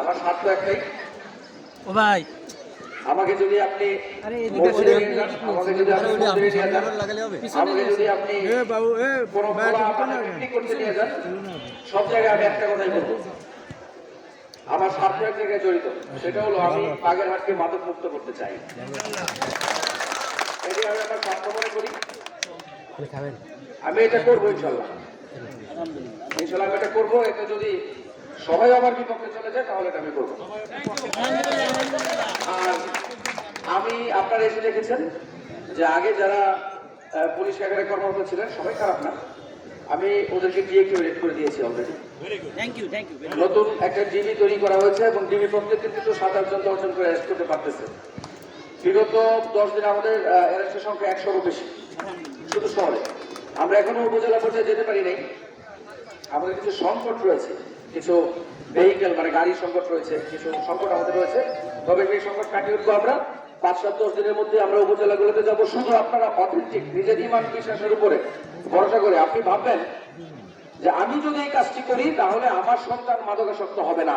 আমার স্বার্থ একটাই, ও ভাই আমাকে যদি আপনি আমাকে যদি আপনি কোনো পিকনিক করতে নিয়ে যান, সব জায়গায় আমি একটা কথাই বলবো, আমার স্বার্থ এক জায়গায় জড়িত, সেটা হলো আমি বাগেরহাটকে মাদক মুক্ত করতে চাই। এটি আমি আমার স্বার্থ মনে করি, আমি এটা করবো ইনশাল্লাহ। ইনশাল্লাহ আমি এটা করবো। এতে যদি সবাই আমার বিপক্ষে চলে যায় তাহলে এটা আমি করবো। আর আমি আপনারা এসে দেখেছেন যে আগে যারা পুলিশ এখানে কর্মরত ছিলেন সবাই খারাপ না, আমি ওদেরকে ডিএক্টিভেট করে দিয়েছি অলরেডি। নতুন একটা ডিবি তৈরি করা হয়েছে এবং ডিবি প্রত্যেক কিন্তু 7-8 জন 10 জন করে অ্যারেস্ট করতে পারতেছে। বিগত 10 দিনে আমাদের অ্যারেস্টের সংখ্যা 100-রও বেশি শুধু শহরে। আমরা এখনো উপজেলা পর্যায়ে যেতে পারি নাই, আমাদের কিছু সংকট রয়েছে, কিছু ভেহিকেল মানে গাড়ির সংকট রয়েছে, কিছু সংকট আমাদের রয়েছে। তবে সেই সংকট কাটিয়ে উঠবো আমরা। 5-7-10 দিনের মধ্যে আমরা উপজেলাগুলোতে যাবো। শুধু আপনারা অথেন্টিক নিজের ইমান বিশ্বাসের উপরে ভরসা করে আপনি ভাববেন যে আমি যদি এই কাজটি করি তাহলে আমার সন্তান মাদকাসক্ত হবে না,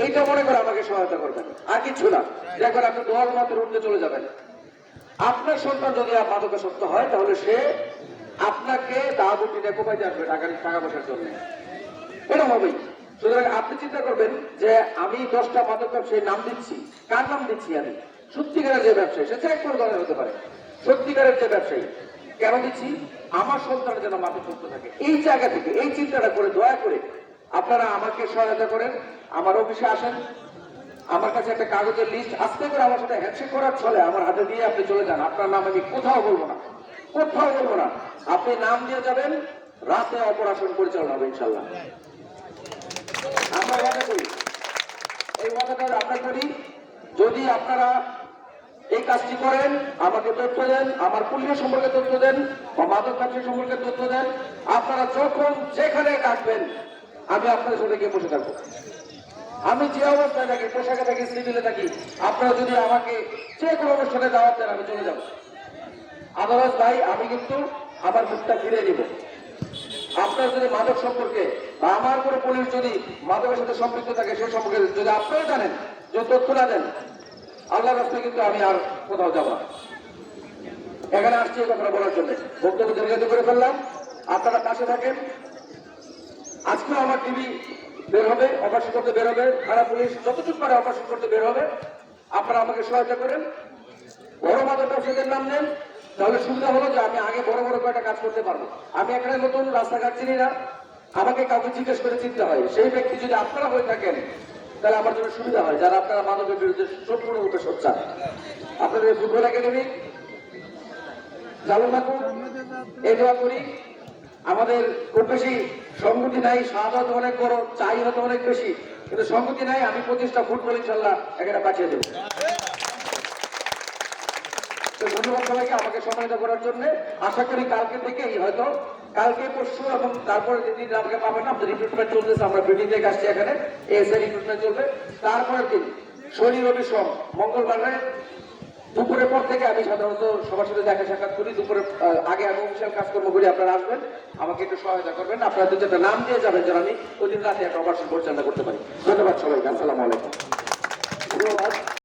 এইটা মনে করে আমাকে সহায়তা করবেন, আর কিছু না। দেখবেন আপনি দোয়ার মতো উঠতে চলে যাবেন। আপনার সন্তান যদি মাদকাসক্ত হয় তাহলে সে আপনাকে দাবুটি কোপাইতে আসবে টাকা পয়সার জন্য, এটা হবেই। সুতরাং আপনি চিন্তা করবেন যে আমি 10টা মাদক ব্যবসায়ীর নাম দিচ্ছি, কার নাম দিচ্ছি? আমি সত্যিকারের যে ব্যবসায়ী, সে চাই কোনো ধরনের হতে পারে, সত্যিকারের যে ব্যবসায়ী কেন দিচ্ছি? আমার সন্তানের যেন মাদক মুক্ত থাকে। এই জায়গা থেকে এই চিন্তাটা করে দয়া করে আপনারা আমাকে সহায়তা করেন, আমার অফিসে আসেন, আমার কাছে একটা কাগজের লিস্ট আস্তে করে আমার সাথে হ্যান্ডশেক করার ছলে আমার হাতে দিয়ে আপনি চলে যান। আপনার নাম আমি কোথাও বলবো না, কোথাও বলবো না, আপনি নাম দিয়ে যাবেন, রাতে অপারেশন পরিচালনা হবে ইনশাল্লাহ। আমরা ওয়াদা করি, এই ওয়াদাটা আমরা করি। যদি আপনারা এই কাজটি করেন, আমাকে তথ্য দেন, আমার পুলিশ সম্পর্কে তথ্য দেন বা মাদক ব্যবসা সম্পর্কে তথ্য দেন, আপনারা যখন যেখানে ডাকবেন আমি আপনাদের সাথে গিয়ে বসে থাকবো। আমি যে অবস্থায় থাকি, পোশাকে থাকি, সিভিলে থাকি, আপনারা যদি আমাকে যে কোনো অনুষ্ঠানে দাওয়াত দেন আমি চলে যাব। আদালত ভাই আমি কিন্তু আমার মুখটা ফিরে দিব। আপনার যদি মাদক সম্পর্কে বা আমার কোনো পুলিশ যদি মাদকের সাথে সম্পৃক্ত থাকে সে সম্পর্কে যদি আপনারা জানেন, যে তথ্য না দেন, আল্লাহর রাস্তায় কিন্তু আমি আর কোথাও যাব না। এখানে আসছি এই কথাটা বলার জন্য। বক্তব্য দীর্ঘায়িত করে ফেললাম, আপনারা পাশে থাকেন। আজকেও আমার টিভি বের হবে, অপারেশন করতে বের হবে, থানা পুলিশ যতটুকু পারে অপারেশন করতে বের হবে। আপনারা আমাকে সহায়তা করেন, বড় মাদক ব্যবসায়ীদের নাম নেন, তাহলে সুবিধা হলো যে আমি আগে বড় বড় কয়েকটা কাজ করতে পারবো। আমি এখানে নতুন, রাস্তাঘাট চিনি না, আমাকে কাউকে জিজ্ঞেস করে চিনতে হয়। সেই ব্যক্তি যদি আপনারা হয়ে থাকেন তাহলে আমার জন্য সুবিধা হয়, যারা আপনারা মাদকের বিরুদ্ধে সম্পূর্ণরূপে সোচ্চার। আপনাদের ফুটবল একাডেমি চালু থাকুন, এই দোয়া করি। আমাদের খুব বেশি সংগতি নাই, স্বাদ হয়তো অনেক বড়, চাই হয়তো অনেক বেশি, কিন্তু সংগতি নাই। আমি 25টা ফুটবল ইনশাল্লাহ এখানে পাঠিয়ে দেবো। ধন্যবাদ সবাইকে আমাকে সম্মানিত করার জন্য। আশা করি কালকে থেকেই হয়তো কালকে পরশু এবং তারপরে যেদিন আমাকে পাবেন না, রিক্রুটমেন্ট চলতেছে, আমরা ব্রিটিং থেকে আসছি এখানে, এসে রিক্রুটমেন্ট চলবে। তারপরের দিন শনি রবি সোম মঙ্গলবারে দুপুরের পর থেকে আমি সাধারণত সবার সাথে দেখা সাক্ষাৎ করি। দুপুরের আগে আমি অফিসিয়াল কাজকর্ম করি, আপনারা আসবেন, আমাকে একটু সহায়তা করবেন। আপনারা দু চারটা নাম দিয়ে যাবেন যেন আমি ওই দিন রাতে একটা অপারেশন পরিচালনা করতে পারি। ধন্যবাদ সবাইকে, আসসালামু আলাইকুম, ধন্যবাদ।